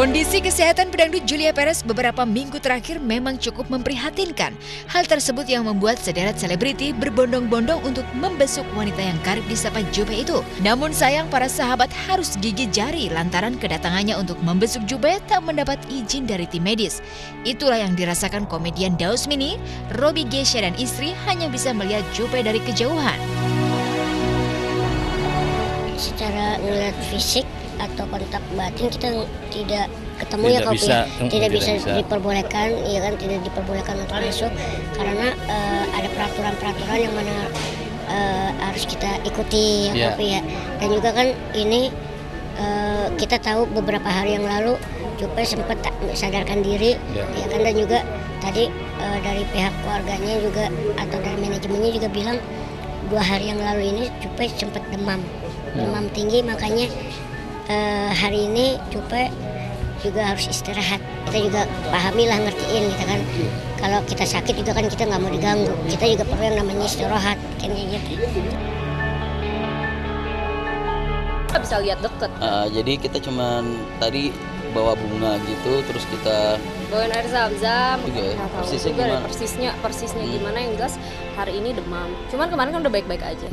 Kondisi kesehatan pedangdut Julia Perez beberapa minggu terakhir memang cukup memprihatinkan. Hal tersebut yang membuat sederet selebriti berbondong-bondong untuk membesuk wanita yang karib disapa Jupe itu. Namun sayang para sahabat harus gigit jari lantaran kedatangannya untuk membesuk Jupe tak mendapat izin dari tim medis. Itulah yang dirasakan komedian Daus Mini, Robby Gesha dan istri hanya bisa melihat Jupe dari kejauhan. Secara ngelihat fisik atau kontak batin kita tidak ketemu tidak bisa diperbolehkan, ya kan, tidak diperbolehkan untuk masuk karena ada peraturan-peraturan yang mana harus kita ikuti ya Kopi ya. Dan juga kan ini kita tahu beberapa hari yang lalu Jupe sempat tak sadarkan diri ya kan, dan juga tadi dari pihak keluarganya juga atau dari manajemennya juga bilang 2 hari yang lalu ini Jupe sempat demam tinggi, makanya hari ini Jupe juga harus istirahat. Kita juga pahami lah, ngertiin kita kan. Kalau kita sakit juga kan kita nggak mau diganggu. Kita juga perlu yang namanya istirahat. Kan gitu. Kita bisa lihat deket. Jadi kita cuman tadi bawa bunga gitu, terus kita bawain air zam-zam. Persisnya gimana, yang jelas hari ini demam. Cuman kemarin kan udah baik-baik aja.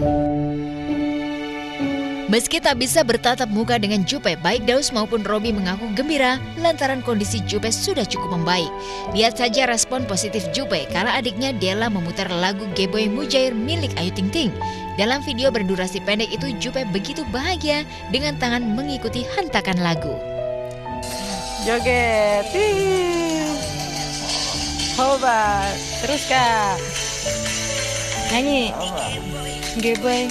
Meski tak bisa bertatap muka dengan Jupe, baik Daus maupun Robby mengaku gembira lantaran kondisi Jupe sudah cukup membaik. Lihat saja respon positif Jupe kala adiknya Della memutar lagu Geboy Mujair milik Ayu Ting Ting. Dalam video berdurasi pendek itu Jupe begitu bahagia dengan tangan mengikuti hentakan lagu. Joget, Hoba, terus Kak, nyanyi, Geboy.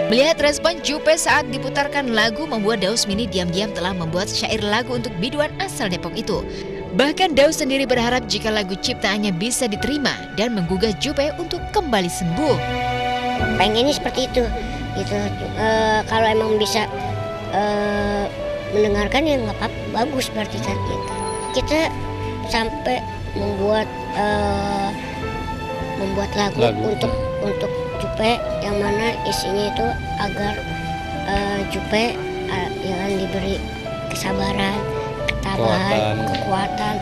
Melihat respon Jupe saat diputarkan lagu membuat Daus Mini diam-diam telah membuat syair lagu untuk biduan asal Depok itu. Bahkan Daus sendiri berharap jika lagu ciptaannya bisa diterima dan menggugah Jupe untuk kembali sembuh. Pengennya seperti itu, gitu. Kalau emang bisa mendengarkan ya nggak apa-apa, bagus berarti kan gitu. Kita sampai membuat lagu untuk Jupe yang mana isinya itu agar Jupe ya kan diberi kesabaran, ketabahan, kekuatan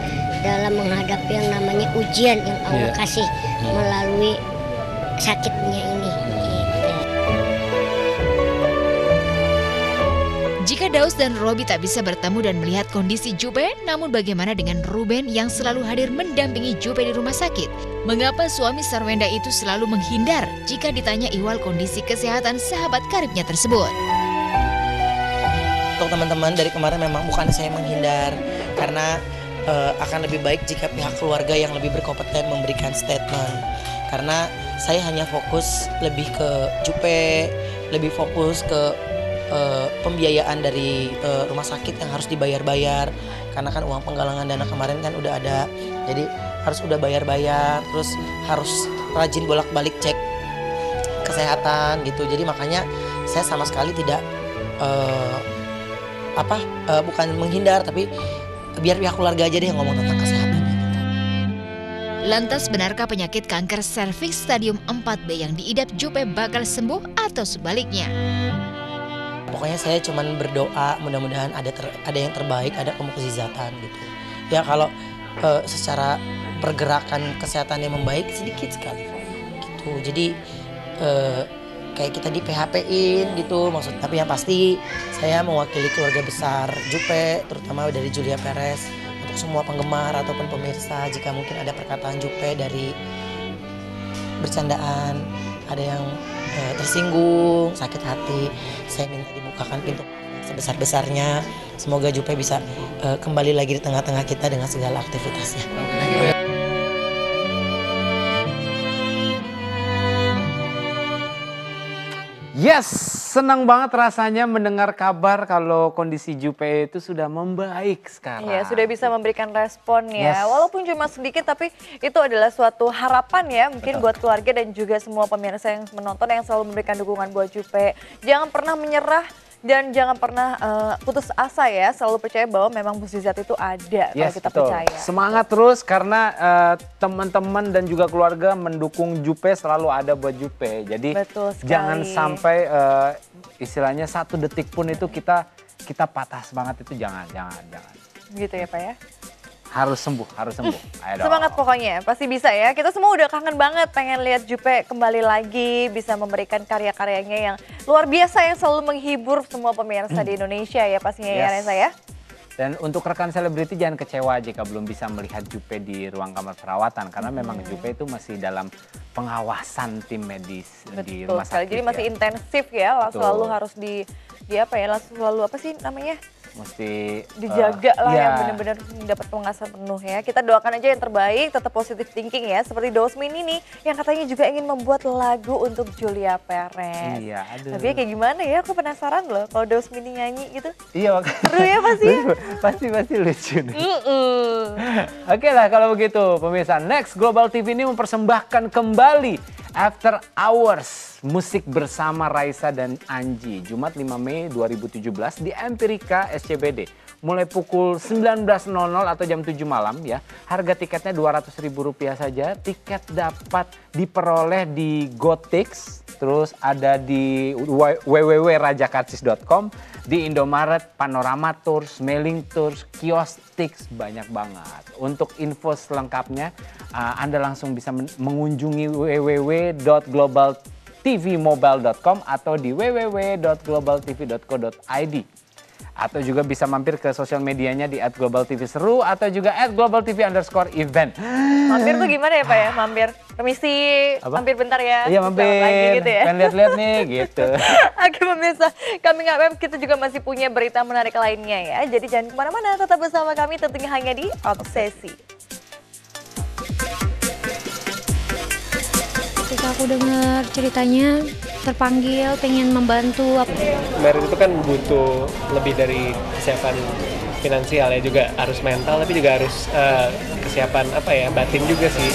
dalam menghadapi yang namanya ujian yang Allah kasih melalui sakitnya ini. Jika Daus dan Robby tak bisa bertemu dan melihat kondisi Jupe, namun bagaimana dengan Ruben yang selalu hadir mendampingi Jupe di rumah sakit? Mengapa suami Sarwenda itu selalu menghindar jika ditanya ihwal kondisi kesehatan sahabat karibnya tersebut? Untuk teman-teman, dari kemarin memang bukan saya menghindar, karena akan lebih baik jika pihak keluarga yang lebih berkompeten memberikan statement. Karena saya hanya fokus lebih ke Jupe, lebih fokus ke pembiayaan dari rumah sakit yang harus dibayar-bayar, karena kan uang penggalangan dana kemarin kan udah ada, jadi harus udah bayar-bayar, terus harus rajin bolak-balik cek kesehatan gitu. Jadi makanya saya sama sekali tidak bukan menghindar, tapi biar pihak keluarga aja deh yang ngomong tentang kesehatan. Lantas benarkah penyakit kanker serviks stadium 4B yang diidap Jupe bakal sembuh atau sebaliknya? Pokoknya saya cuman berdoa mudah-mudahan ada yang terbaik, ada pemukjizatan gitu. Ya kalau secara pergerakan kesehatan yang membaik sedikit sekali gitu. Jadi kayak kita di PHP-in gitu maksud. Tapi yang pasti saya mewakili keluarga besar Jupe, terutama dari Julia Perez, untuk semua penggemar ataupun pemirsa, jika mungkin ada perkataan Jupe dari bercandaan, ada yang tersinggung, sakit hati, saya minta dibukakan pintu sebesar-besarnya. Semoga Jupe bisa kembali lagi di tengah-tengah kita dengan segala aktivitasnya. Yes, senang banget rasanya mendengar kabar kalau kondisi Jupe itu sudah membaik sekarang. Iya, sudah bisa memberikan respon ya. Yes. Walaupun cuma sedikit, tapi itu adalah suatu harapan ya. Mungkin buat keluarga dan juga semua pemirsa yang menonton yang selalu memberikan dukungan buat Jupe. Jangan pernah menyerah. Dan jangan pernah putus asa ya, selalu percaya bahwa memang mukjizat itu ada kalau kita betul. percaya. Semangat terus karena teman-teman dan juga keluarga mendukung Jupe, selalu ada buat Jupe. Jadi jangan sampai istilahnya 1 detik pun itu kita patah semangat, itu jangan. Gitu ya Pak ya? Harus sembuh. Ayo Semangat pokoknya, pasti bisa ya. Kita semua udah kangen banget pengen lihat Jupe kembali lagi, bisa memberikan karya-karyanya yang luar biasa yang selalu menghibur semua pemirsa di Indonesia ya pastinya ya Reza ya. Dan untuk rekan selebriti jangan kecewa jika belum bisa melihat Jupe di ruang kamar perawatan, karena memang Jupe itu masih dalam pengawasan tim medis di rumah sakit. Jadi masih intensif ya, selalu harus di apa ya, selalu apa sih namanya? Mesti dijaga lah yang benar-benar mendapat pengawasan penuh ya. Kita doakan aja yang terbaik, tetap positive thinking ya. Seperti Dosmin ini yang katanya juga ingin membuat lagu untuk Julia Perez. Iya, aduh. Tapi kayak gimana ya? Aku penasaran loh kalau Dosmin nyanyi gitu. Iya, seru ya pasti ya? Pasti lucu nih. Oke lah kalau begitu pemirsa, Next Global TV ini mempersembahkan kembali After Hours musik bersama Raisa dan Anji, Jumat 5 Mei 2017 di Empirika SCBD. Mulai pukul 19.00 atau jam 7 malam ya. Harga tiketnya Rp200.000 saja. Tiket dapat diperoleh di GoTix, terus ada di www.rajakarcis.com, di Indomaret, Panorama Tours, Mailing Tours, Kios Tix, banyak banget. Untuk info selengkapnya Anda langsung bisa mengunjungi www.globaltvmobile.com atau di www.globaltv.co.id. Atau juga bisa mampir ke sosial medianya di @globaltvseru atau juga @globaltv_event. Mampir tuh gimana ya Pak ya? Mampir permisi, mampir bentar ya. Iya mampir, gitu ya. Pengen lihat-lihat nih gitu. Oke pemirsa, kami kita juga masih punya berita menarik lainnya ya. Jadi jangan kemana-mana, tetap bersama kami tentunya hanya di Obsesi. Ketika aku dengar ceritanya, terpanggil pengen membantu. Merit itu kan butuh lebih dari kesiapan finansial ya, juga harus mental tapi juga harus kesiapan batin juga sih.